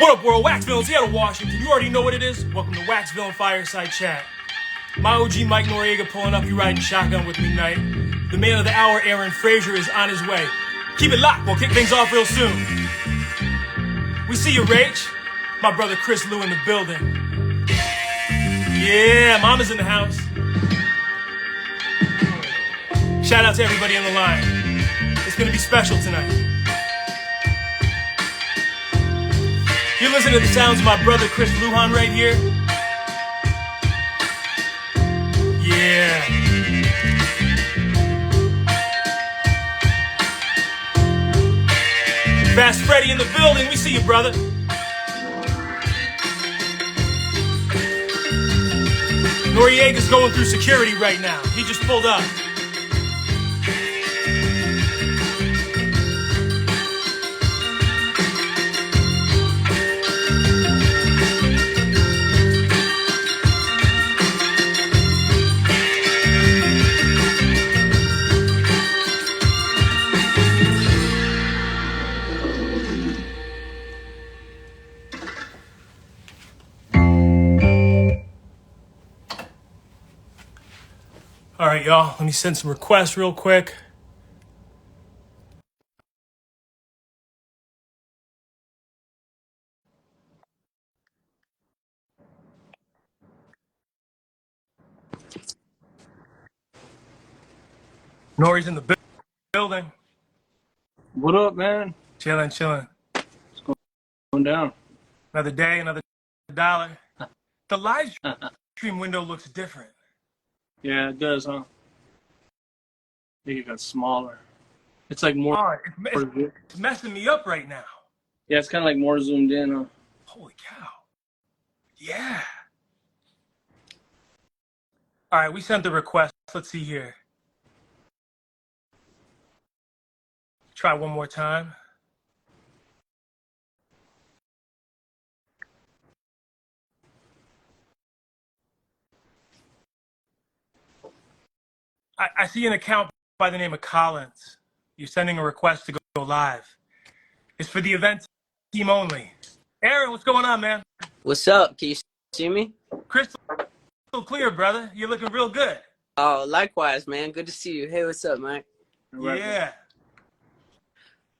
What up, world? Waxvillain, Seattle, Washington. You already know what it is. Welcome to Waxvillain Fireside Chat. My OG Mike Noriega pulling up. You riding shotgun with me tonight. The man of the hour, Frazer, is on his way. Keep it locked. We'll kick things off real soon. We see you, Rach. My brother Chris Lou in the building. Yeah, Mama's in the house. Shout out to everybody on the line. It's gonna be special tonight. You're listening to the sounds of my brother Chris Lujan right here. Yeah. Fast Freddy in the building. We see you, brother. Noriega's going through security right now. He just pulled up. All right, y'all, let me send some requests real quick. Nori's in the building. What up, man? Chilling. What's going down? Another day, another dollar. The live stream window looks different. Yeah, it does, huh? I think it got smaller. It's like more. It's messing me up right now. Yeah, it's kind of like more zoomed in, huh? Holy cow. Yeah. All right, we sent the request. Let's see here. Try one more time. I see an account by the name of Collins. You're sending a request to go live. It's for the event team only. Aaron, what's going on, man? What's up? Can you see me? Crystal clear, brother. You're looking real good. Oh, likewise, man. Good to see you. Hey, what's up, Mike? Yeah.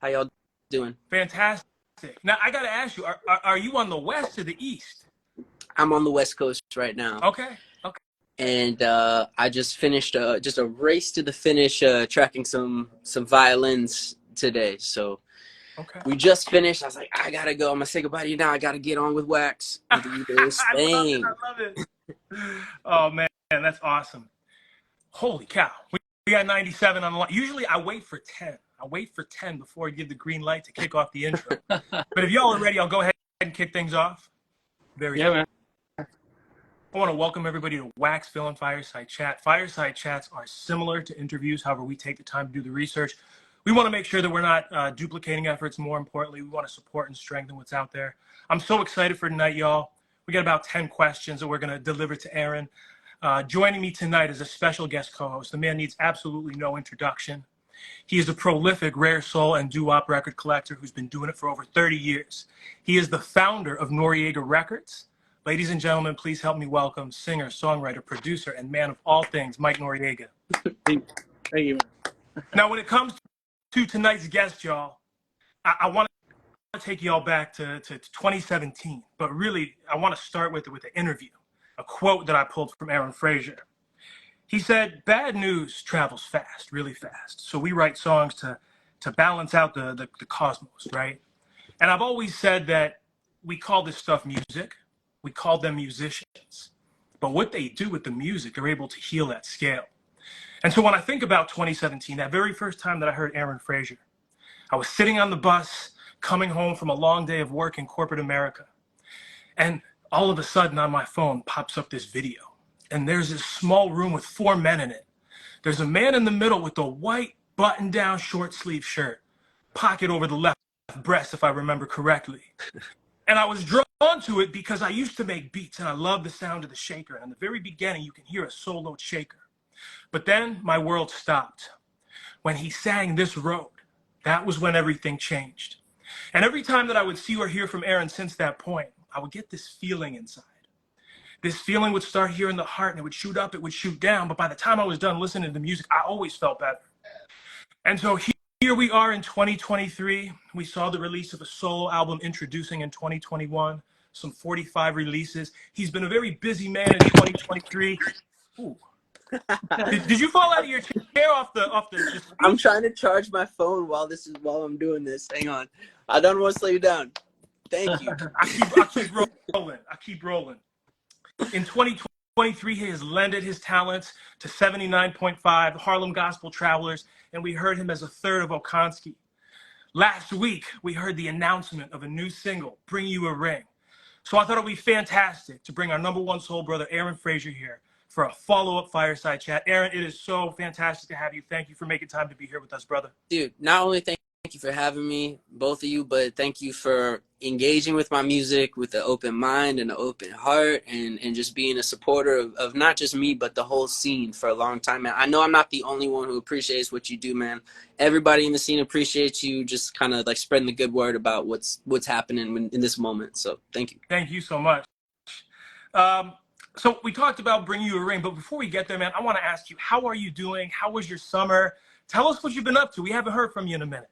How y'all doing? Fantastic. Now, I got to ask you, are you on the west or the east? I'm on the West Coast right now. Okay. And I just finished just a race to the finish, tracking some violins today. So we just finished. I was like, I got to go. I'm going to say goodbye to you now. I got to get on with Wax. I love it. Oh, man, that's awesome. Holy cow. We got 97 on the line. Usually I wait for 10. I wait for 10 before I give the green light to kick off the intro. But if y'all are ready, I'll go ahead and kick things off. Very good. Man. I want to welcome everybody to Waxvillain Fireside Chat. Fireside Chats are similar to interviews. However, we take the time to do the research. We want to make sure that we're not duplicating efforts. More importantly, we want to support and strengthen what's out there. I'm so excited for tonight, y'all. We got about 10 questions that we're going to deliver to Aaron. Joining me tonight is a special guest co-host. The man needs absolutely no introduction. He is a prolific rare soul and doo-wop record collector who's been doing it for over 30 years. He is the founder of Noriega Records. Ladies and gentlemen, please help me welcome singer, songwriter, producer, and man of all things, Mike Noriega. Thank you. Now, when it comes to tonight's guest, y'all, I want to take y'all back to 2017, but really, I want to start with an interview, a quote that I pulled from Aaron Frazer. He said, "Bad news travels fast, really fast. So we write songs to balance out the cosmos, right?" And I've always said that we call this stuff music. We call them musicians. But what they do with the music, they're able to heal that scale. And so when I think about 2017, that very first time that I heard Aaron Frazer, I was sitting on the bus, coming home from a long day of work in corporate America. And all of a sudden on my phone pops up this video. And there's this small room with 4 men in it. There's a man in the middle with a white button-down short sleeve shirt, pocket over the left breast, if I remember correctly. And I was drawn to it because I used to make beats and I love the sound of the shaker. And in the very beginning, you can hear a soloed shaker. But then my world stopped. When he sang This Road, that was when everything changed. And every time that I would see or hear from Aaron since that point, I would get this feeling inside. This feeling would start here in the heart, and it would shoot up, it would shoot down. But by the time I was done listening to the music, I always felt better. And so here we are in 2023. We saw the release of a solo album introducing in 2021, some 45 releases. He's been a very busy man in 2023. Ooh. Did you fall out of your chair off the I'm trying to charge my phone while I'm doing this. Hang on. I don't want to slow you down. Thank you. I keep rolling. In 2023, he has lended his talents to 79.5, Harlem Gospel Travelers, and we heard him as a third of Okonski. Last week, we heard the announcement of a new single, Bring You a Ring. So I thought it would be fantastic to bring our #1 soul brother, Aaron Frazer, here for a follow-up fireside chat. Aaron, it is so fantastic to have you. Thank you for making time to be here with us, brother. Dude, not only thank you for having me, both of you, but thank you for engaging with my music with an open mind and an open heart, and just being a supporter of not just me, but the whole scene for a long time, man. I know I'm not the only one who appreciates what you do, man. Everybody in the scene appreciates you just kind of like spreading the good word about what's happening in this moment. So thank you. Thank you so much. So we talked about Bring You a Ring, but before we get there, man, I want to ask you, how are you doing? How was your summer? Tell us what you've been up to. We haven't heard from you in a minute.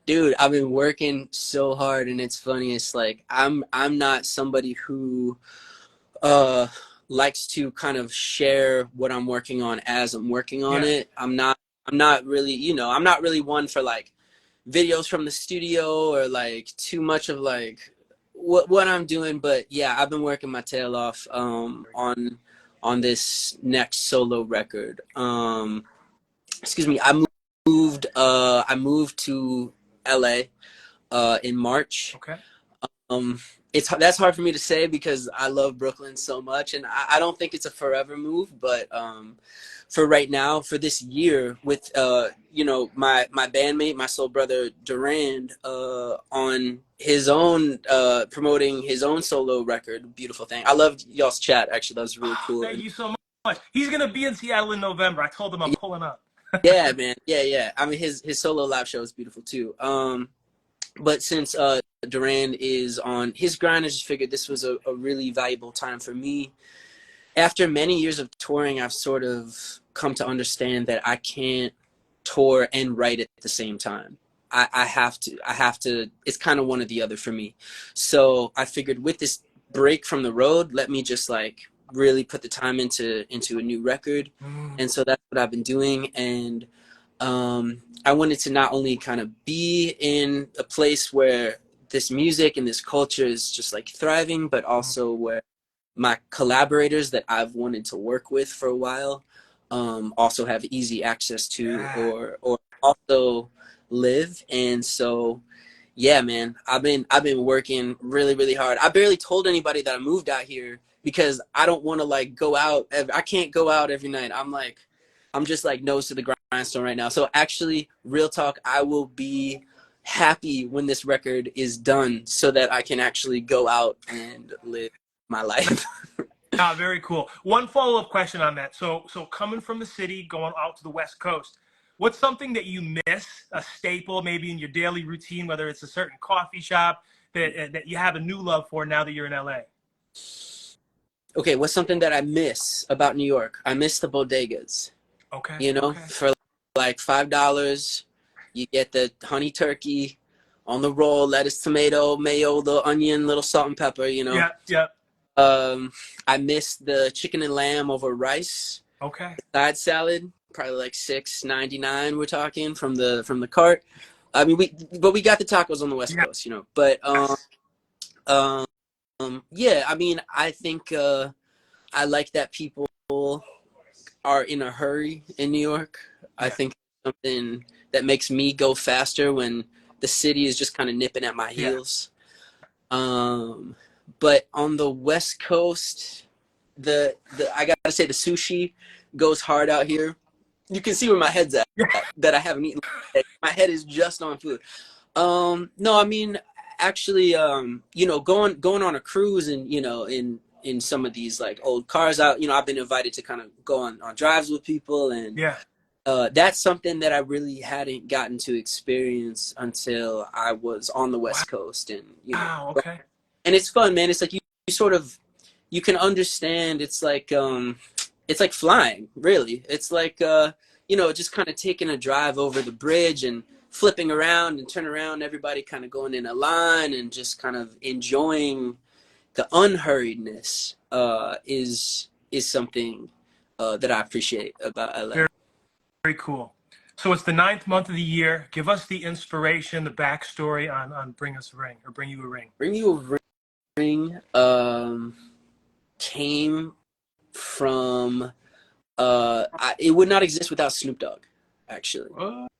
Dude, I've been working so hard, and it's funny. It's like I'm not somebody who likes to kind of share what I'm working on as I'm working on it. I'm not really, I'm not really one for like videos from the studio or like too much of like what I'm doing, but yeah, I've been working my tail off on this next solo record. Excuse me, I moved to LA in March. Okay. That's hard for me to say because I love Brooklyn so much, and I don't think it's a forever move, but for right now, for this year, with my bandmate, my soul brother Durand, on his own promoting his own solo record, Beautiful Thing. I loved y'all's chat, actually. That was really cool. Thank you so much. He's gonna be in Seattle in November. I told him I'm pulling up. Yeah, man. Yeah. I mean, his solo live show is beautiful too. But since Durand is on his grind, I just figured this was a really valuable time for me. After many years of touring, I've sort of come to understand that I can't tour and write at the same time. I have to, it's kind of one or the other for me. So I figured with this break from the road, let me just like really put the time into a new record. And so that's what I've been doing. And I wanted to not only kind of be in a place where this music and this culture is just like thriving, but also where my collaborators that I've wanted to work with for a while also have easy access to or also live. And so yeah, man, I've been working really, really hard. I barely told anybody that I moved out here because I don't want to like go out. I can't go out every night. I'm just like nose to the grindstone right now. So actually, real talk, I will be happy when this record is done so that I can actually go out and live my life. Very cool. One follow-up question on that. So coming from the city, going out to the West Coast, what's something that you miss, a staple maybe in your daily routine, whether it's a certain coffee shop that you have a new love for now that you're in LA? Okay, what's something that I miss about New York? I miss the bodegas. Okay. For like $5, you get the honey turkey on the roll, lettuce, tomato, mayo, the onion, little salt and pepper, Yeah. I miss the chicken and lamb over rice. Okay. Side salad, probably like $6.99. We're talking from the cart. I mean, we got the tacos on the West Coast, But yeah. I mean, I think I like that people are in a hurry in New York. I think something that makes me go faster when the city is just kind of nipping at my heels. But on the West Coast, the I gotta say the sushi goes hard out here. You can see where my head's at. That I haven't eaten. My head is just on food. No, I mean actually, going on a cruise and in some of these like old cars out. I've been invited to kind of go on drives with people and That's something that I really hadn't gotten to experience until I was on the West Coast, and Wow. Okay. and it's fun, man. It's like you sort of, you can understand. It's like flying, really. It's like just kind of taking a drive over the bridge and flipping around and turn around, everybody kind of going in a line and just kind of enjoying the unhurriedness. Is something that I appreciate about LA. Very, very cool. So it's the 9th month of the year. Give us the inspiration, the backstory on Bring Us a Ring, or Bring You a Ring. Bring You a Ring came from it would not exist without Snoop Dogg, actually.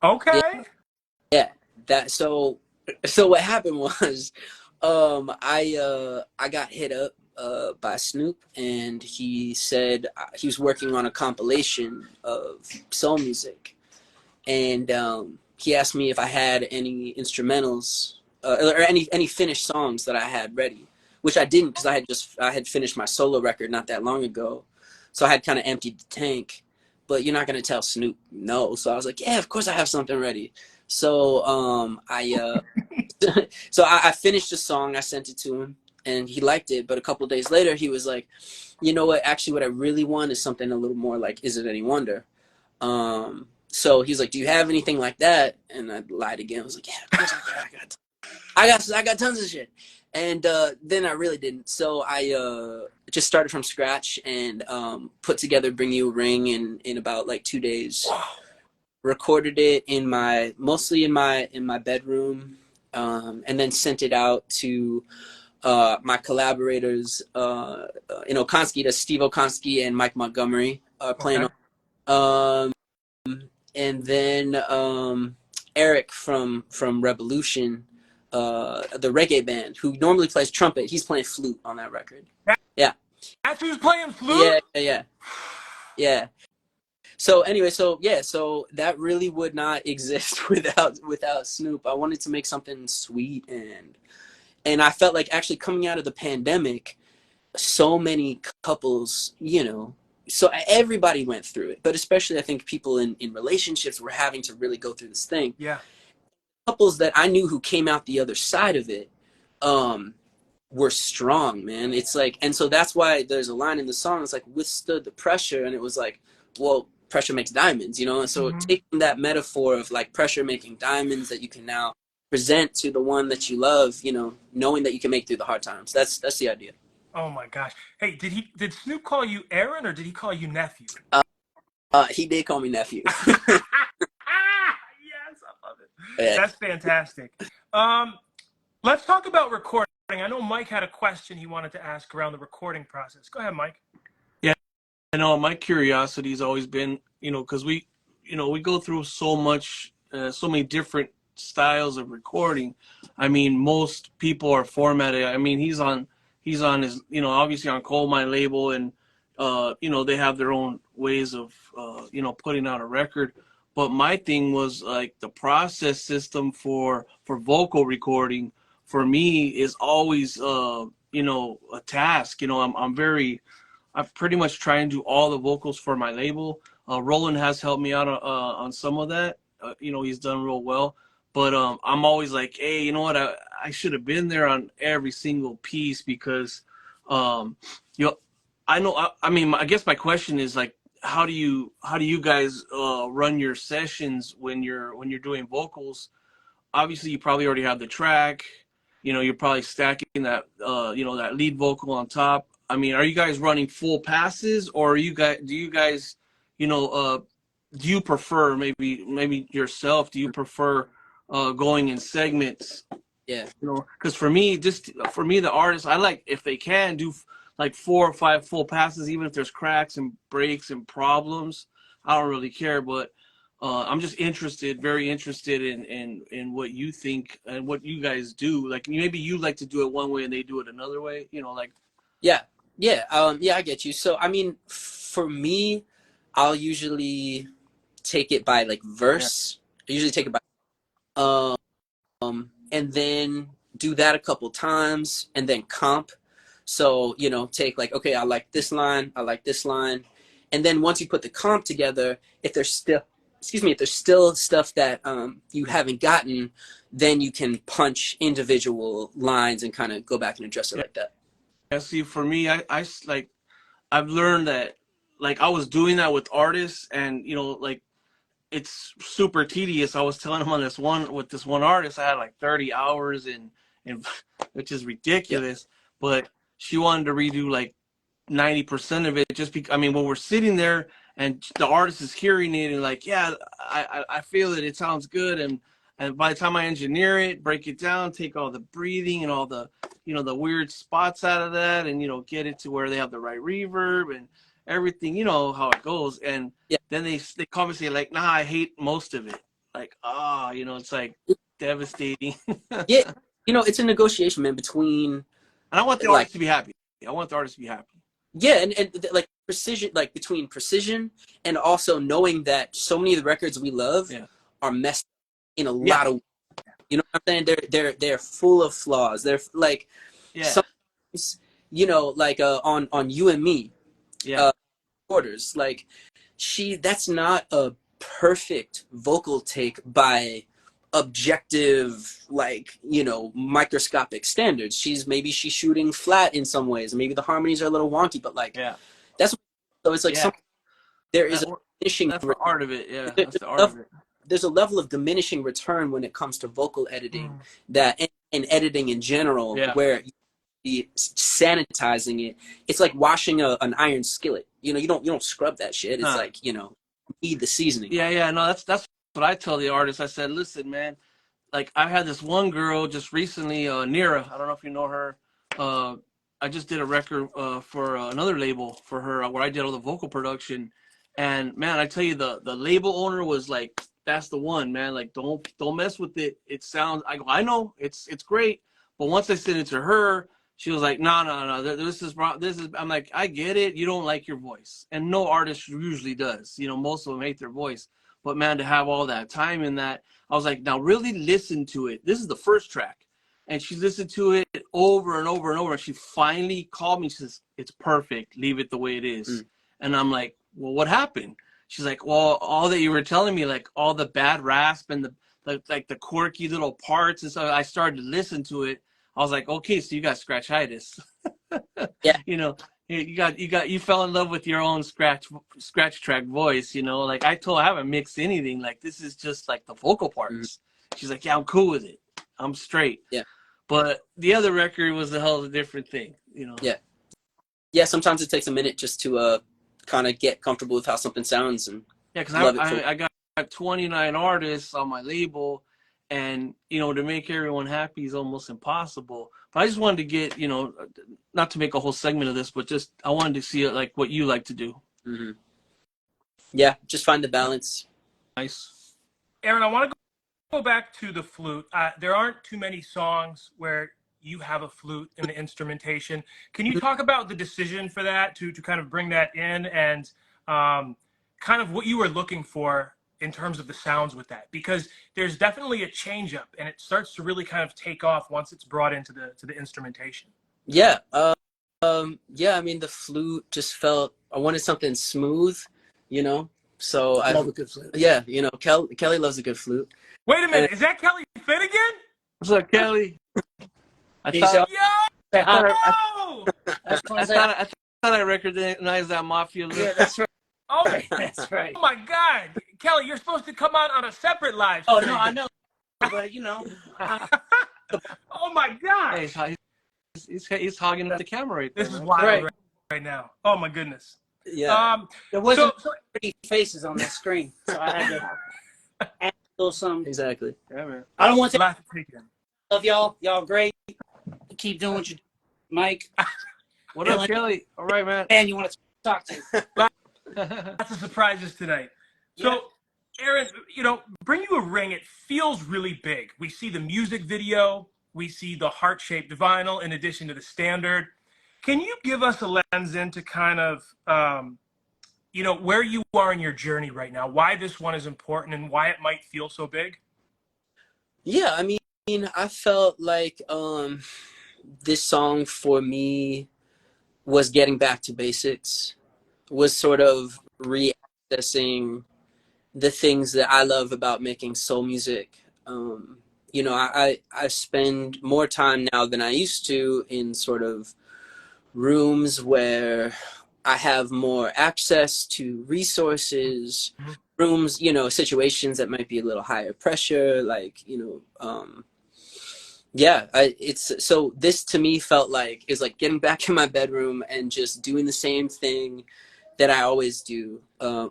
Okay. Yeah. So what happened was I got hit up by Snoop, and he said he was working on a compilation of soul music, and he asked me if I had any instrumentals or any finished songs that I had ready, which I didn't, because I had finished my solo record not that long ago, so I had kind of emptied the tank. But you're not gonna tell Snoop no, so I was like, yeah, of course I have something ready. So I finished the song, I sent it to him, and he liked it. But a couple of days later, he was like, you know what? Actually, what I really want is something a little more like Is It Any Wonder? So he's like, do you have anything like that? And I lied again. I was like, yeah, of course I got tons of shit. And then I really didn't. So I just started from scratch and put together Bring You a Ring in about like 2 days. Recorded it mostly in my bedroom, and then sent it out to my collaborators in Okonski. That's Steve Okonski and Mike Montgomery playing. Okay. And then Eric from Revolution, the reggae band, who normally plays trumpet, he's playing flute on that record. Yeah. That's who's playing flute? Yeah. So anyway, so that really would not exist without Snoop. I wanted to make something sweet, and I felt like actually coming out of the pandemic, so many couples, so everybody went through it, but especially I think people in relationships were having to really go through this thing. Yeah. Couples that I knew who came out the other side of it were strong, man. It's like, and so that's why there's a line in the song, it's like, withstood the pressure, and it was like, well, pressure makes diamonds, and so taking that metaphor of like pressure making diamonds that you can now present to the one that you love, knowing that you can make through the hard times. That's the idea. Oh my gosh. Hey, did Snoop call you Aaron, or did he call you nephew? He did call me nephew. Yes, I love it. Yeah. That's fantastic. Let's talk about recording. I know Mike had a question he wanted to ask around the recording process. Go ahead, Mike. Yeah, I know my curiosity has always been, because we go through so many different styles of recording. I mean, most people are formatted. I mean, he's on his, obviously on Coal Mine label, and they have their own ways of putting out a record. But my thing was like the process system for vocal recording for me is always a task. I've pretty much tried and do all the vocals for my label. Roland has helped me out on some of that. He's done real well. But I'm always like, hey, you know what? I should have been there on every single piece, because, I know. I guess my question is like, how do you guys run your sessions when you're doing vocals? Obviously, you probably already have the track. You're probably stacking that that lead vocal on top. I mean, are you guys running full passes, or do you guys do you prefer maybe yourself? Do you prefer going in segments? Yeah. Because for me, the artist, I like if they can do like 4 or 5 full passes, even if there's cracks and breaks and problems. I don't really care, but I'm just very interested in what you think and what you guys do. Like maybe you like to do it one way and they do it another way. Yeah, I get you. So I mean, for me, I'll usually take it by like verse. Yeah. I usually take it by and then do that a couple times, and then comp. So, take like, okay, I like this line, and then once you put the comp together, if there's excuse me, if there's still stuff that you haven't gotten, then you can punch individual lines and kind of go back and address it like that. Yeah, see, for me, I like, I've learned that, like, I was doing that with artists, and, you know, like, it's super tedious. I was telling him with this one artist, I had like 30 hours and which is ridiculous, but she wanted to redo like 90% of it, just because, I mean, when we're sitting there and the artist is hearing it and like, yeah, I feel it sounds good, and by the time I engineer it, break it down, take all the breathing and all the, you know, the weird spots out of that, and, you know, get it to where they have the right reverb and everything, you know how it goes, and then they call me and say like, nah, I hate most of it, like, you know, it's like devastating. Yeah, you know, it's a negotiation, man, between, and I want the artist to be happy. I want the artist to be happy. Yeah, and like precision, like between precision and also knowing that so many of the records we love are messed in a lot of, you know what I'm saying? They're full of flaws. They're like, sometimes, you know, like on You and Me, orders, like that's not a perfect vocal take by objective, like, you know, microscopic standards. She's shooting flat in some ways, maybe the harmonies are a little wonky, but like that's, so it's like there is a diminishing, that's the art of it. That's the art of it. There's a level of diminishing return when it comes to vocal editing that and editing in general, where you sanitizing it, it's like washing an iron skillet. You know, you don't scrub that shit. It's like, you know, you need the seasoning. No, that's what I tell the artist. I said, listen, man, like, I had this one girl just recently, Nira. I don't know if you know her. I just did a record for another label for her, where I did all the vocal production. And man, I tell you, the label owner was like, that's the one, man. Like, don't mess with it. It sounds, I know it's great, but once I sent it to her, she was like, no. This is. I'm like, I get it. You don't like your voice, and no artist usually does. You know, most of them hate their voice. But man, to have all that time in that, I was like, now really listen to it. This is the first track. And she listened to it over and over and over. And she finally called me. She says, it's perfect. Leave it the way it is. And I'm like, well, what happened? She's like, well, all that you were telling me, like all the bad rasp and the quirky little parts and stuff. I started to listen to it. I was like, okay, so you got scratchitis. You fell in love with your own scratch track voice, you know, like I haven't mixed anything, like this is just like the vocal parts. She's like, yeah, I'm cool with it, I'm straight. But the other record was a hell of a different thing, you know. Sometimes it takes a minute just to kind of get comfortable with how something sounds. And because I got 29 artists on my label, and you know, to make everyone happy is almost impossible. But I just wanted to get, you know, not to make a whole segment of this, but just I wanted to see it, like what you like to do. Yeah, just find the balance. Nice. Aaron, I want to go back to the flute. There aren't too many songs where you have a flute in the instrumentation. Can you talk about the decision for that, to kind of bring that in, and kind of what you were looking for in terms of the sounds with that? Because there's definitely a change up, and it starts to really kind of take off once it's brought into the instrumentation. I mean, the flute just felt, I wanted something smooth, you know. So I love a good flute. Yeah, you know, Kelly loves a good flute. Wait a minute, is that Kelly Finnegan? What's up, Kelly? I thought I recognized that mafia look. Yeah, that's right. Oh, that's right. Oh my God, Kelly, you're supposed to come out on a separate live stream. Oh no, I know, but you know. Oh my God. Hey, he's hogging up the camera right there. This is wild right now. Oh my goodness. Yeah. There wasn't pretty faces on the screen, so I had to add a little something. Exactly. Yeah, man. I don't want to take it. Love y'all. Y'all great. Keep doing what you do. Mike. What up, Kelly? All right, man. Man, you want to talk to? Lots of surprises tonight. So, Aaron, you know, Bring You a Ring, it feels really big. We see the music video. We see the heart-shaped vinyl in addition to the standard. Can you give us a lens into kind of, you know, where you are in your journey right now, why this one is important and why it might feel so big? Yeah, I mean, I felt like this song for me was getting back to basics, was sort of reaccessing the things that I love about making soul music. You know, I spend more time now than I used to in sort of rooms where I have more access to resources, rooms, you know, situations that might be a little higher pressure, like, you know, yeah, it's so this to me felt like is like getting back in my bedroom and just doing the same thing that I always do,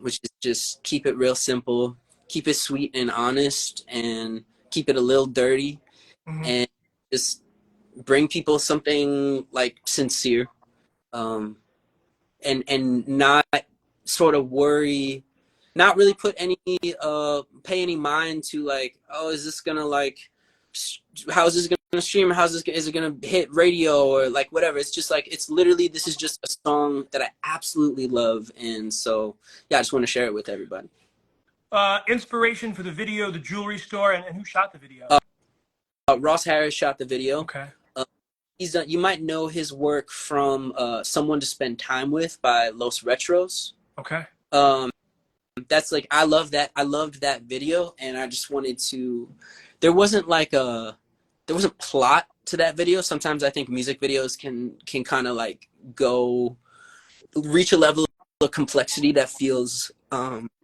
which is just keep it real simple, keep it sweet and honest, and keep it a little dirty, and just bring people something like sincere, and not sort of worry, not really put any pay any mind to like, oh, is this gonna like, how is this gonna stream, how's this, is it gonna hit radio or like whatever. It's just like, it's literally, this is just a song that I absolutely love, and so yeah, I just want to share it with everybody. Inspiration for the video, the jewelry store, and who shot the video? Ross Harris shot the video. Okay. He's done, you might know his work from Someone to Spend Time With by Los Retros. Okay. That's like, I love that. I loved that video, and I just wanted to, there wasn't plot to that video. Sometimes I think music videos can kind of like reach a level of complexity that feels,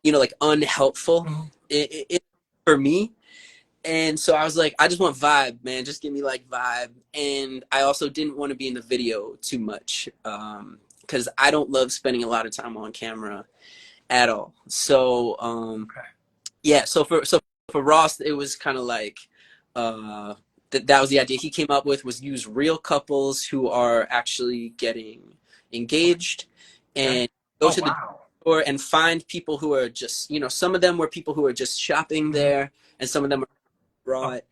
you know, like unhelpful for me. And so I was like, I just want vibe, man. Just give me like vibe. And I also didn't want to be in the video too much, because I don't love spending a lot of time on camera at all. So yeah, so for Ross, it was kind of like that was the idea he came up with, was use real couples who are actually getting engaged, and go to the store and find people who are just, you know, some of them were people who are just shopping there, and some of them are brought.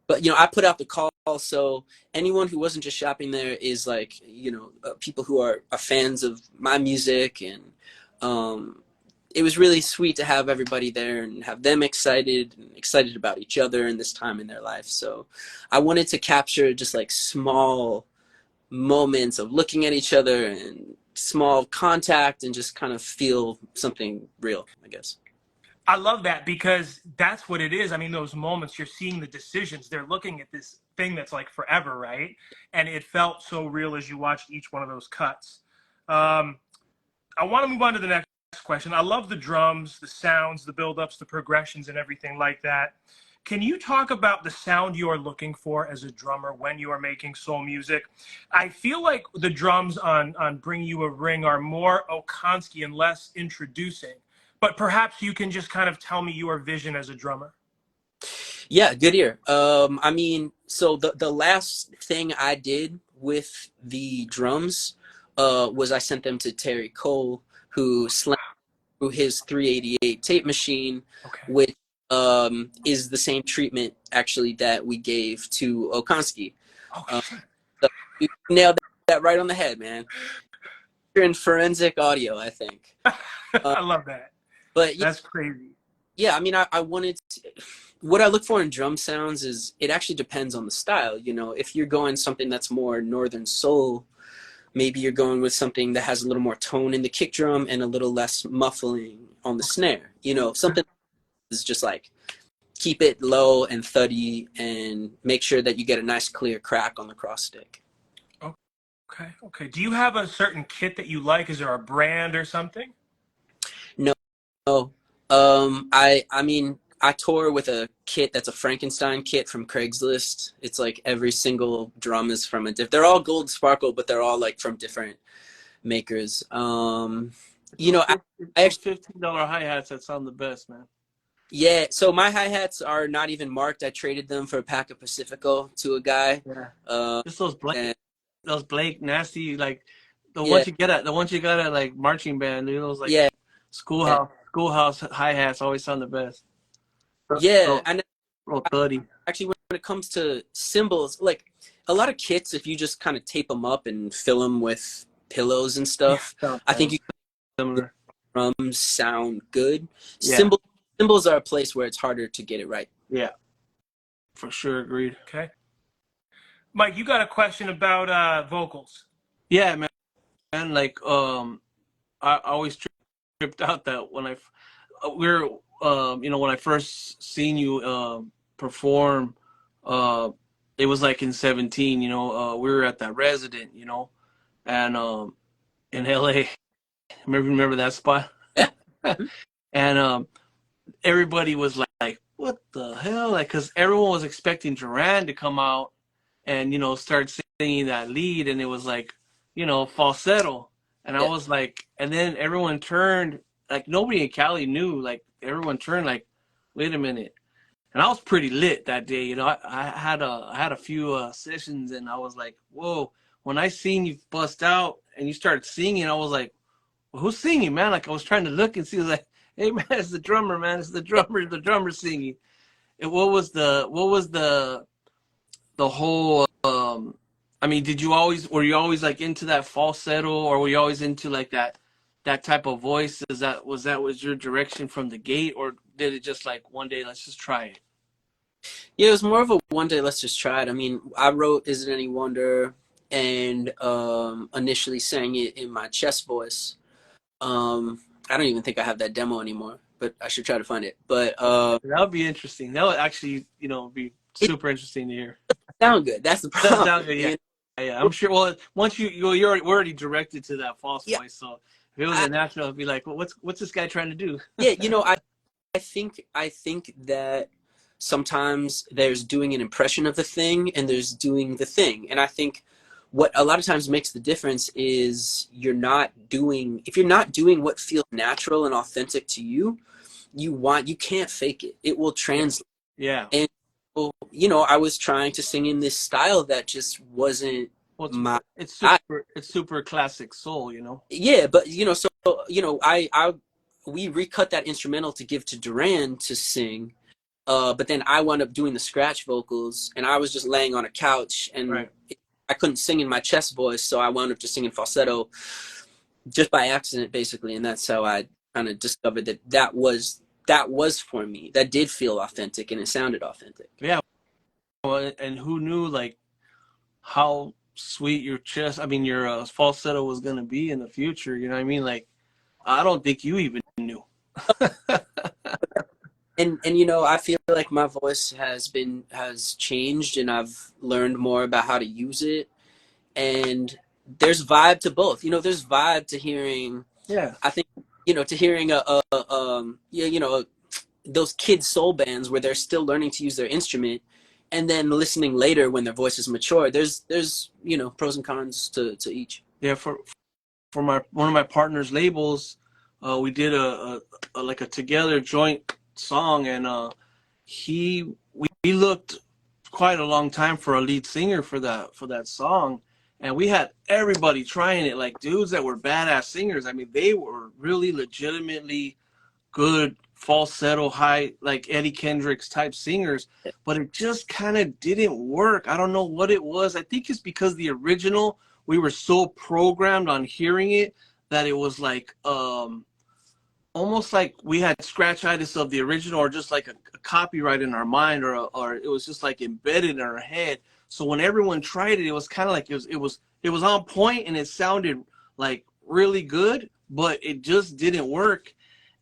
But you know, I put out the call, so anyone who wasn't just shopping there is like, you know, people who are fans of my music, and it was really sweet to have everybody there and have them excited about each other in this time in their life. So I wanted to capture just like small moments of looking at each other and small contact, and just kind of feel something real, I guess. I love that, because that's what it is. I mean, those moments, you're seeing the decisions. They're looking at this thing that's like forever, right? And it felt so real as you watched each one of those cuts. I want to move on to the next question. I love the drums, the sounds, the build-ups, the progressions, and everything like that. Can you talk about the sound you are looking for as a drummer when you are making soul music? I feel like the drums on Bring You a Ring are more Okonski and less introducing. But perhaps you can just kind of tell me your vision as a drummer. Yeah, good ear. I mean, so the last thing I did with the drums was I sent them to Terry Cole, who slammed through his 388 tape machine, which is the same treatment actually that we gave to Okonski. So you nailed that right on the head, man. You're in forensic audio, I think. I love that. But that's crazy. Yeah, I mean, I wanted to, what I look for in drum sounds is, it actually depends on the style. You know, if you're going something that's more northern soul, maybe you're going with something that has a little more tone in the kick drum and a little less muffling on the snare. You know, something is just like, keep it low and thuddy, and make sure that you get a nice clear crack on the cross stick. Okay. Do you have a certain kit that you like? Is there a brand or something? No. I mean, I tour with a kit that's a Frankenstein kit from Craigslist. It's like every single drum is from they're all gold sparkle, but they're all like from different makers. You know, I actually $15 hi-hats that sound the best, man. Yeah, so my hi-hats are not even marked. I traded them for a pack of Pacifico to a guy. Yeah. Just those Blake nasty, like the ones you got at like marching band, you know, those like schoolhouse hi-hats always sound the best. Yeah, and real thuddy. Actually, when it comes to cymbals, like a lot of kits, if you just kind of tape them up and fill them with pillows and stuff, I think similar drums sound good. Yeah. Cymbals are a place where it's harder to get it right. Yeah, for sure, agreed. Okay, Mike, you got a question about vocals? Yeah, man. Like I always tripped out that when we're you know, when I first seen you perform, it was like in 17. You know, we were at that Resident, you know, and in LA. Remember that spot? Yeah. And everybody was like, "What the hell?" Like, because everyone was expecting Duran to come out and, you know, start singing that lead, and it was like, you know, falsetto. And I Yeah. was like, and then everyone turned, like nobody in Cali knew, like everyone turned like, wait a minute. And I was pretty lit that day, you know. I had a few sessions, and I was like, whoa. When I seen you bust out and you started singing, I was like, well, who's singing, man? Like I was trying to look and see, I was like, hey man, it's the drummer, man. It's the drummer singing. And what was the whole I mean, were you always like into that falsetto, or were you always into like that type of voice? Was your direction from the gate, or did it just like one day let's just try it? Yeah, it was more of a one day, let's just try it. I mean, I wrote Is It Any Wonder and initially sang it in my chest voice. I don't even think I have that demo anymore, but I should try to find it. But That would be interesting. That would actually, you know, be it super interesting to hear. sound good. That's the Does problem. sound good, yeah. Yeah, I'm sure. Well, once we're already directed to that false Yeah, voice, so if it was I, a natural, it'd be like, well, what's this guy trying to do? yeah, I think that sometimes there's doing an impression of the thing and there's doing the thing. And I think what a lot of times makes the difference is if you're not doing what feels natural and authentic to you, you can't fake it. It will Yeah, translate. yeah. And so, I was trying to sing in this style that just wasn't Well, my it's I, it's super classic soul, you know. yeah, but so I we recut that instrumental to give to Duran to sing. But then I wound up doing the scratch vocals, and I was just laying on a couch, and Right. I couldn't sing in my chest voice, so I wound up just singing falsetto just by accident, basically. And that's how I kind of discovered that was for me. That did feel authentic, and it sounded authentic. Yeah. Well, and who knew like how sweet I mean, your falsetto was gonna be in the future? You know what I mean? Like, I don't think you even knew. And I feel like my voice has changed, and I've learned more about how to use it. And there's vibe to both. There's vibe to hearing. Yeah. I think to hearing yeah, those kid soul bands where they're still learning to use their instrument, and then listening later when their voices mature. There's pros and cons to each. Yeah. For one of my partner's labels, we did a like a together joint song, and we looked quite a long time for a lead singer for that song, and we had everybody trying it, like dudes that were badass singers. I mean, they were really legitimately good falsetto high, like Eddie Kendricks type singers, but it just kind of didn't work. I don't know what it was. I think it's because the original, we were so programmed on hearing it that it was like almost like we had scratchitis of the original, or just like a copyright in our mind, or it was just like embedded in our head. So when everyone tried it, it was kind of like it was on point, and it sounded like really good, but it just didn't work.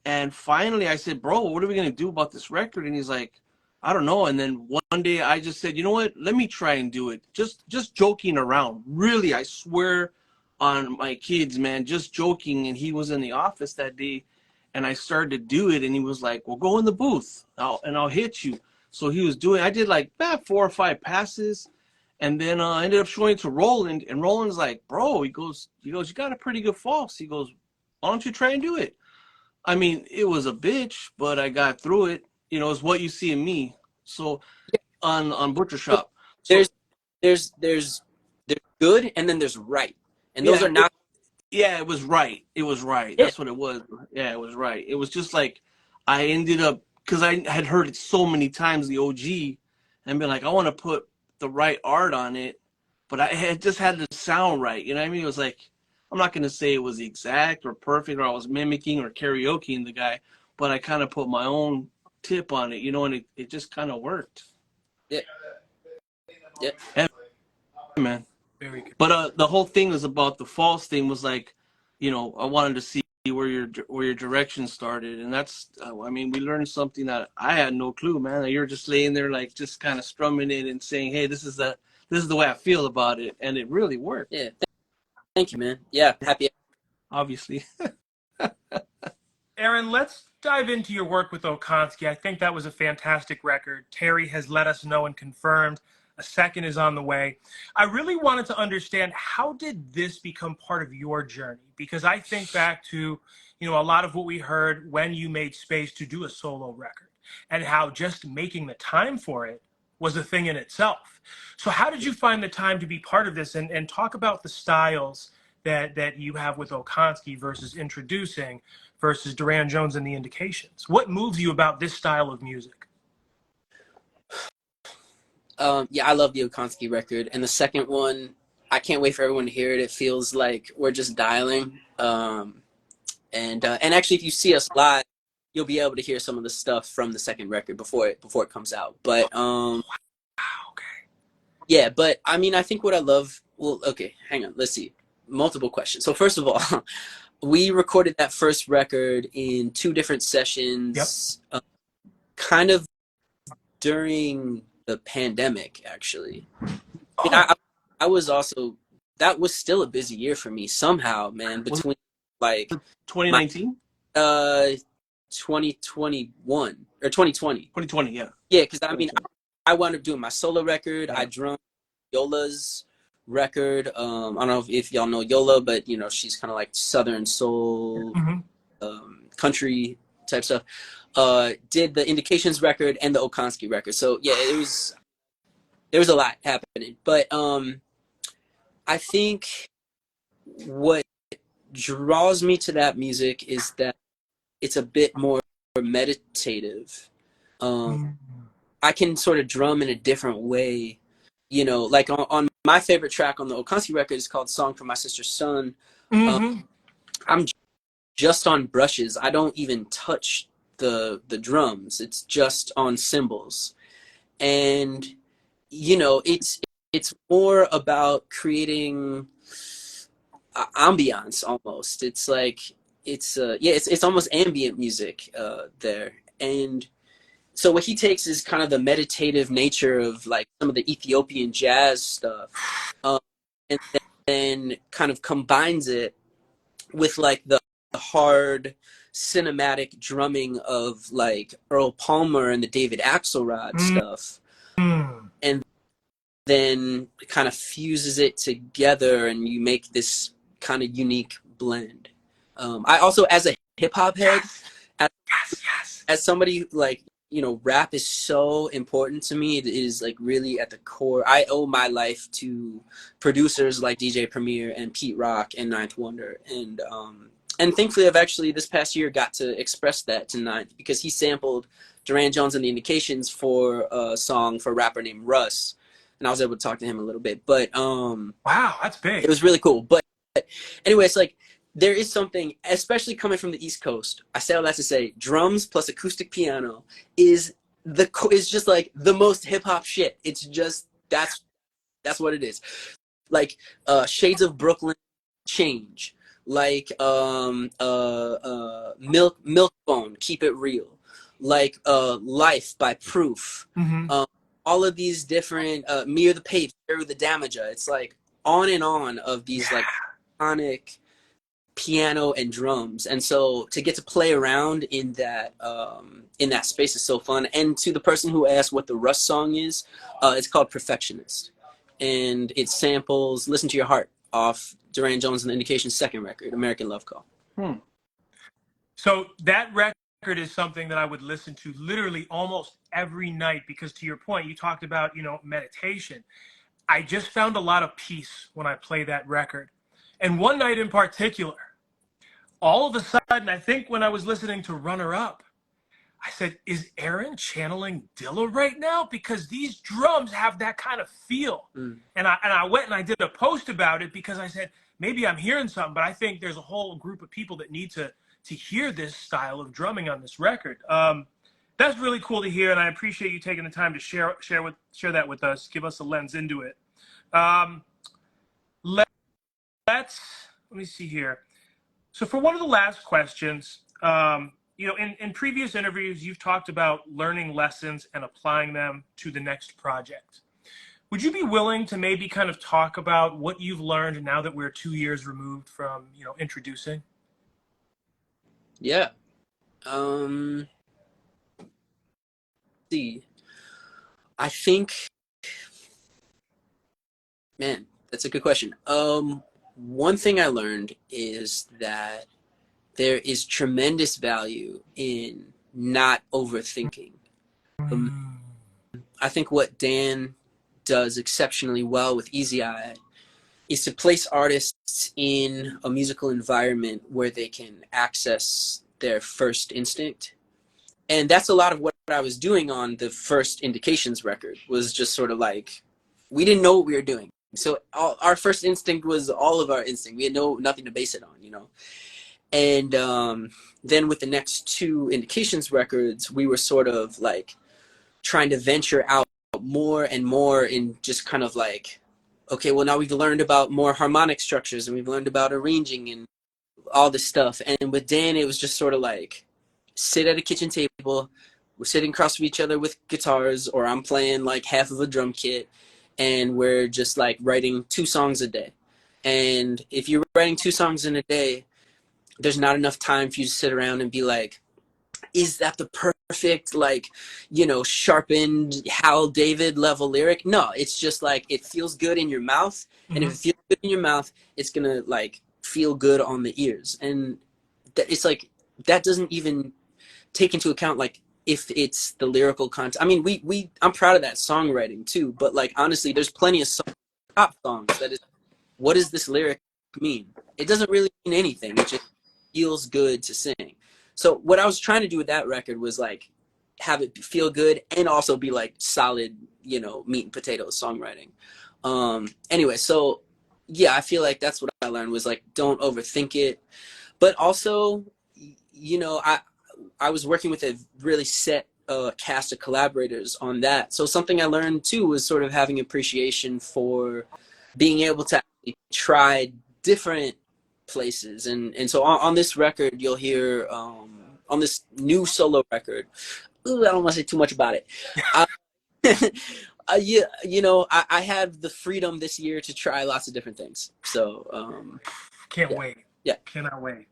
And finally I said, bro, what are we gonna do about this record? And he's like, I don't know. And then one day I just said, you know what, let me try and do it. Just joking around, really, I swear on my kids, man, just joking. And he was in the office that day, and I started to do it, and he was like, well, go in the booth, I'll hit you. So he was doing, I did like 4 or 5 passes, and then I ended up showing it to Roland, and Roland's like, bro, he goes, you got a pretty good false. He goes, why don't you try and do it? I mean, it was a bitch, but I got through it. It's what you see in me. So on Butcher Shop. So There's good, and then there's right, and those yeah, are not. yeah, it was right. It was right. Yeah. That's what it was. Yeah, it was right. It was just like I ended up, because I had heard it so many times, the OG, and been like, I want to put the right art on it, but I had just had to sound right. You know what I mean? It was like, I'm not going to say it was exact or perfect, or I was mimicking or karaokeing the guy, but I kind of put my own tip on it, and it just kind of worked. Yeah. Yeah. Yeah, man. Very good. But the whole thing was about the false thing was like, I wanted to see where your direction started, and that's I mean, we learned something that I had no clue, man. You're just laying there like just kind of strumming it and saying, hey, this is the way I feel about it, and it really worked. Yeah, thank you, man. Yeah, happy. Obviously. Aaron, let's dive into your work with Okonski. I think that was a fantastic record. Terry has let us know and confirmed a second is on the way. I really wanted to understand, how did this become part of your journey? Because I think back to, a lot of what we heard when you made space to do a solo record, and how just making the time for it was a thing in itself. So how did you find the time to be part of this, and talk about the styles that you have with Okonski versus introducing versus Duran Jones and the Indications? What moves you about this style of music? Yeah, I love the Okonski record, and the second one, I can't wait for everyone to hear it. It feels like we're just dialing. And actually, if you see us live, you'll be able to hear some of the stuff from the second record before it comes out. But okay. yeah, but I mean, I think what I love. Well, okay, hang on. Let's see. Multiple questions. So first of all, we recorded that first record in 2 different sessions, kind of during the pandemic, actually. I was also, that was still a busy year for me somehow, man, between like 2019? 2021 or 2020. 2020, yeah. Yeah, because I mean, I wound up doing my solo record. I drummed Yola's record. I don't know if y'all know Yola, but she's kind of like Southern soul, country type stuff. Did the Indications record and the Okonski record. So yeah, there was a lot happening. But I think what draws me to that music is that it's a bit more meditative. I can sort of drum in a different way. Like on my favorite track on the Okonski record is called Song for My Sister's Son. I'm just on brushes. I don't even touch the drums. It's just on cymbals. And it's more about creating ambiance almost. It's like it's almost ambient music there. And so what he takes is kind of the meditative nature of like some of the Ethiopian jazz stuff, and then kind of combines it with like the hard cinematic drumming of like Earl Palmer and the David Axelrod stuff, and then kind of fuses it together, and you make this kind of unique blend. I also, as a hip hop head, as somebody like, rap is so important to me. It is like really at the core. I owe my life to producers like DJ Premier and Pete Rock and Ninth Wonder. And thankfully I've actually this past year got to express that to Ninth, because he sampled Duran Jones and the Indications for a song for a rapper named Russ. And I was able to talk to him a little bit. But wow, that's big. It was really cool. But anyway, it's like, there is something, especially coming from the East Coast, I say all that to say, drums plus acoustic piano is just like the most hip hop shit. It's just, that's what it is. Like Shades of Brooklyn, Change. Like Milk Bone, Keep It Real. Like Life by Proof. All of these different, Mir the Pape, the Damager. It's like on and on of these like iconic piano and drums, and so to get to play around in that space is so fun. And to the person who asked what the Russ song is, it's called Perfectionist, and it samples Listen to Your Heart off Duran Jones and the Indications' second record, American Love Call. So that record is something that I would listen to literally almost every night, because to your point, you talked about meditation. I just found a lot of peace when I play that record. And one night in particular, all of a sudden, I think when I was listening to Runner Up, I said, is Aaron channeling Dilla right now? Because these drums have that kind of feel. And I went and I did a post about it, because I said, maybe I'm hearing something, but I think there's a whole group of people that need to hear this style of drumming on this record. That's really cool to hear, and I appreciate you taking the time to share that with us, give us a lens into it. Let me see here. So for one of the last questions, you know, in previous interviews, you've talked about learning lessons and applying them to the next project. Would you be willing to maybe kind of talk about what you've learned now that we're 2 years removed from, you know, introducing? Yeah. See, I think, man, that's a good question. One thing I learned is that there is tremendous value in not overthinking. I think what Dan does exceptionally well with Easy Eye is to place artists in a musical environment where they can access their first instinct. And that's a lot of what I was doing on the first Indications record, was just sort of like, we didn't know what we were doing. So our first instinct was all of our instinct. We had nothing to base it on, you know? And then with the next two Indications records, we were sort of like trying to venture out more and more in just kind of like, okay, well, now we've learned about more harmonic structures and we've learned about arranging and all this stuff. And with Dan, it was just sort of like, sit at a kitchen table, we're sitting across from each other with guitars, or I'm playing like half of a drum kit, and we're just like writing 2 songs a day. And if you're writing 2 songs in a day, there's not enough time for you to sit around and be like, is that the perfect, like, you know, sharpened Hal David level lyric? No, it's just like, it feels good in your mouth. And if it feels good in your mouth, it's gonna like feel good on the ears. And it's like, that doesn't even take into account like if it's the lyrical content. I mean, I'm proud of that songwriting too, but like honestly, there's plenty of pop songs that is, what does this lyric mean? It doesn't really mean anything. It just feels good to sing. So what I was trying to do with that record was like have it feel good and also be like solid, you know, meat and potatoes songwriting. Anyway, so yeah, I feel like that's what I learned was like, don't overthink it, but also, you know, I was working with a really set cast of collaborators on that. So something I learned too was sort of having appreciation for being able to actually try different places. And so on this record, you'll hear, on this new solo record, ooh, I don't want to say too much about it. Yeah, you know, I have the freedom this year to try lots of different things. So Can't wait. Yeah. Cannot wait.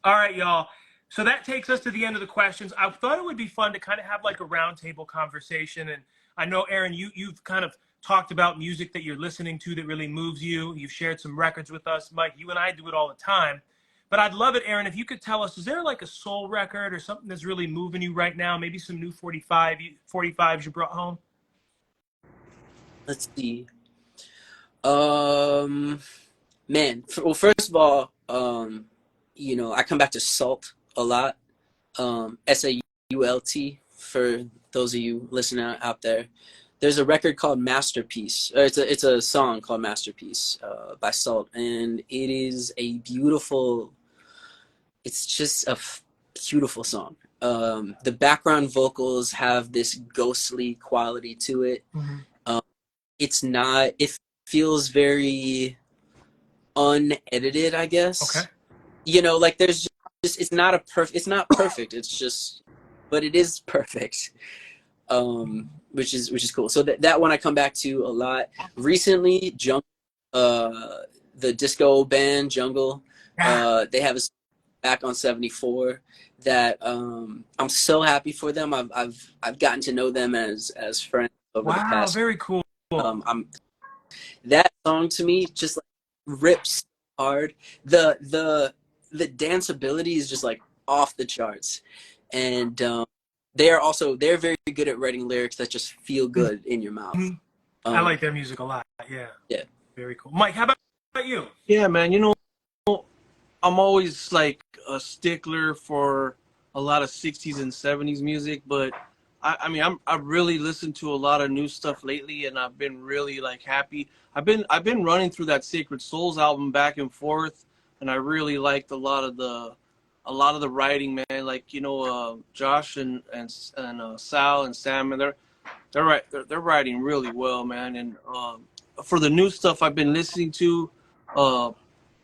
All right, y'all. So that takes us to the end of the questions. I thought it would be fun to kind of have like a roundtable conversation. And I know, Aaron, you've kind of talked about music that you're listening to that really moves you. You've shared some records with us. Mike, you and I do it all the time. But I'd love it, Aaron, if you could tell us, is there like a soul record or something that's really moving you right now? Maybe some new 45s you brought home? Let's see. Man, well, first of all, you know, I come back to Salt a lot. SAULT, for those of you listening out there. There's a record called Masterpiece. It's a song called Masterpiece by Salt, and it is a beautiful. It's just a beautiful song. The background vocals have this ghostly quality to it. It's not. It feels very unedited, I guess. Okay. You know, like there's just it's not perfect. It's just, but it is perfect. Which is cool. So that one I come back to a lot. Recently, the disco band Jungle, they have a song back on 74 that I'm so happy for them. I've gotten to know them as friends over the past. Wow, very cool. That song to me just like rips hard. The danceability is just like off the charts, and they're very good at writing lyrics that just feel good in your mouth. I like their music a lot. Yeah. Very cool. Mike, how about you? Yeah, man. You know, I'm always like a stickler for a lot of 60s and 70s music, but I mean, I've really listened to a lot of new stuff lately, and I've been really like happy. I've been running through that Sacred Souls album back and forth, and I really liked a lot of the writing, man. Like, you know, Josh and Sal and Sam, and they're writing really well, man. And for the new stuff I've been listening to,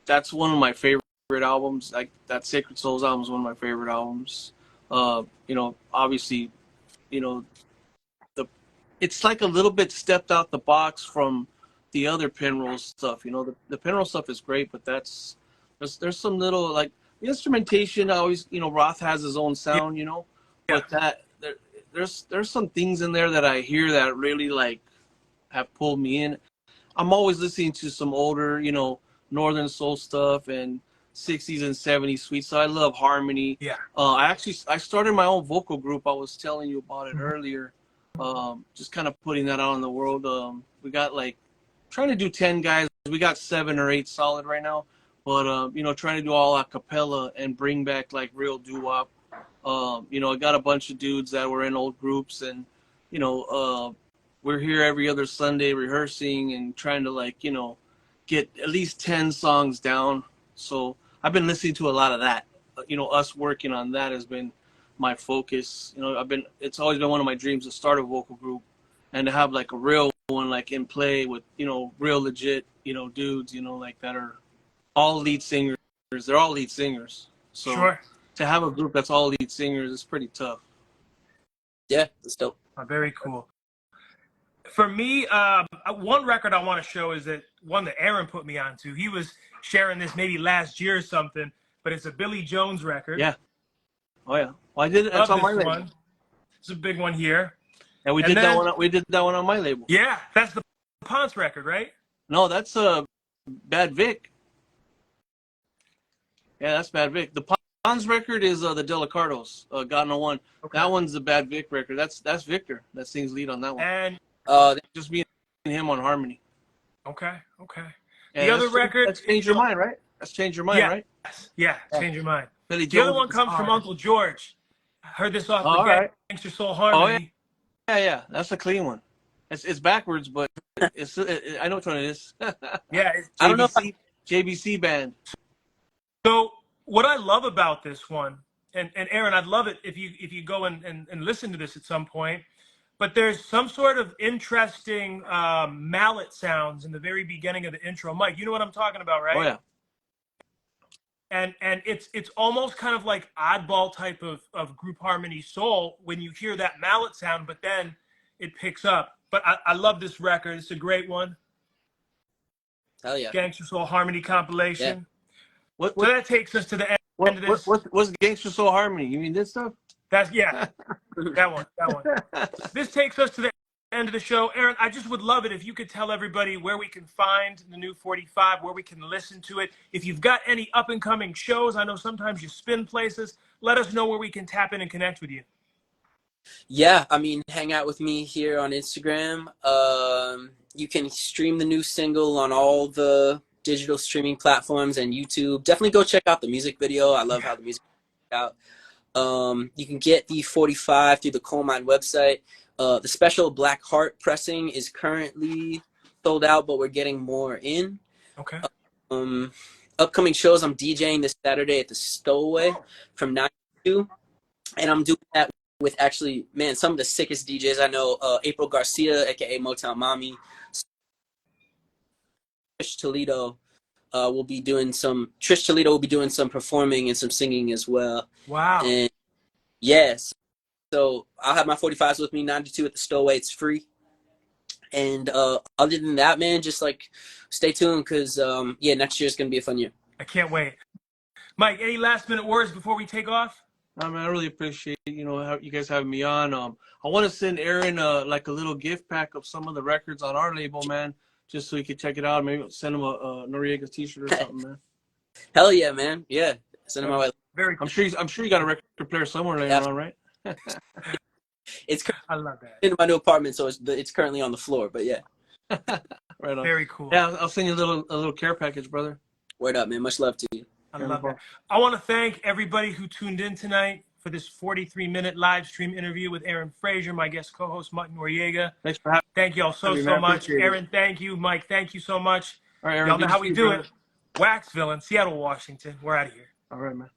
that's one of my favorite albums. Like that Sacred Souls album is one of my favorite albums. You know, obviously, you know, it's like a little bit stepped out the box from the other Pinroll stuff. You know, the Pinroll stuff is great, but there's some little, like, the instrumentation always, you know, Roth has his own sound, you know, but there's some things in there that I hear that really, like, have pulled me in. I'm always listening to some older, you know, Northern Soul stuff and 60s and 70s sweet. So I love harmony. Yeah. I started my own vocal group. I was telling you about it earlier. Just kind of putting that out in the world. We got, like, trying to do 10 guys. We got 7 or 8 solid right now. But, you know, trying to do all a cappella and bring back, like, real doo-wop. You know, I got a bunch of dudes that were in old groups, and, you know, we're here every other Sunday rehearsing and trying to, like, you know, get at least 10 songs down. So I've been listening to a lot of that. You know, us working on that has been my focus. You know, it's always been one of my dreams to start a vocal group and to have, like, a real one, like, in play with, you know, real legit, you know, dudes, you know, like, that are all lead singers. They're all lead singers. So Sure. to have a group that's all lead singers is pretty tough. Yeah, that's dope. Very cool. For me, one record I want to show is that one that Aaron put me onto. He was sharing this maybe last year or something, but it's a Billy Jones record. Yeah. Oh yeah. Well, I did it. That's on my label. It's a big one here. And we did that one. We did that one on my label. Yeah, that's the Ponce record, right? No, that's Bad Vic. Yeah, that's Bad Vic. The Ponce record is the Delacardos, God No One. Okay. That one's the Bad Vic record. That's Victor that sings lead on that one. And just me and him on harmony. Okay. And the other record. That's Change Your Mind, right? That's Change Your Mind, right? Yeah, Change Your Mind. Billy the other one comes from Uncle George. I heard this off the Gangster Soul Harmony. Oh, yeah. That's a clean one. It's backwards, but I know which one it is. Yeah, it's I don't know. JBC band. So what I love about this one, and Aaron, I'd love it if you go and listen to this at some point, but there's some sort of interesting mallet sounds in the very beginning of the intro. Mike, you know what I'm talking about, right? Oh, yeah. And it's almost kind of like oddball type of group harmony soul when you hear that mallet sound, but then it picks up. But I love this record. It's a great one. Hell yeah. Gangster Soul Harmony compilation. Yeah. So that takes us to the end of this. What's Gangster Soul Harmony? You mean this stuff? That one. This takes us to the end of the show. Aaron, I just would love it if you could tell everybody where we can find the new 45, where we can listen to it. If you've got any up-and-coming shows, I know sometimes you spin places, let us know where we can tap in and connect with you. Yeah, I mean, hang out with me here on Instagram. You can stream the new single on all the digital streaming platforms and YouTube. Definitely go check out the music video. I love how the music is out. You can get the 45 through the Coal Mine website. The special Black Heart pressing is currently sold out, but we're getting more in. Okay. Upcoming shows, I'm DJing this Saturday at the Stowaway from 9 to 2. And I'm doing that with actually, man, some of the sickest DJs I know. April Garcia, a.k.a. Motown Mommy. Trish Toledo will be doing some performing and some singing as well. Wow. And yes. So I'll have my 45s with me, 92 at the Stowaway. It's free. And other than that, man, just like stay tuned because, next year is going to be a fun year. I can't wait. Mike, any last minute words before we take off? I mean, I really appreciate, how you guys having me on. I want to send Aaron like a little gift pack of some of the records on our label, man, just so he could check it out. Maybe send him a Noriega t-shirt or something, man. Hell yeah, man. Yeah. Send him my way. Very cool. I'm sure you got a record player somewhere later on, right? I love that. In my new apartment, so it's currently on the floor, but yeah. Right on. Very cool. Yeah, I'll send you a little care package, brother. Word up, man. Much love to you. I love that. I want to thank everybody who tuned in tonight for this 43-minute live stream interview with Aaron Frazer, my guest co-host, Mike Noriega. Thanks for having me. Thank you all so much. Aaron, thank you. Mike, thank you so much. All right, Aaron, y'all know how we do it. Waxvillain, Seattle, Washington. We're out of here. All right, man.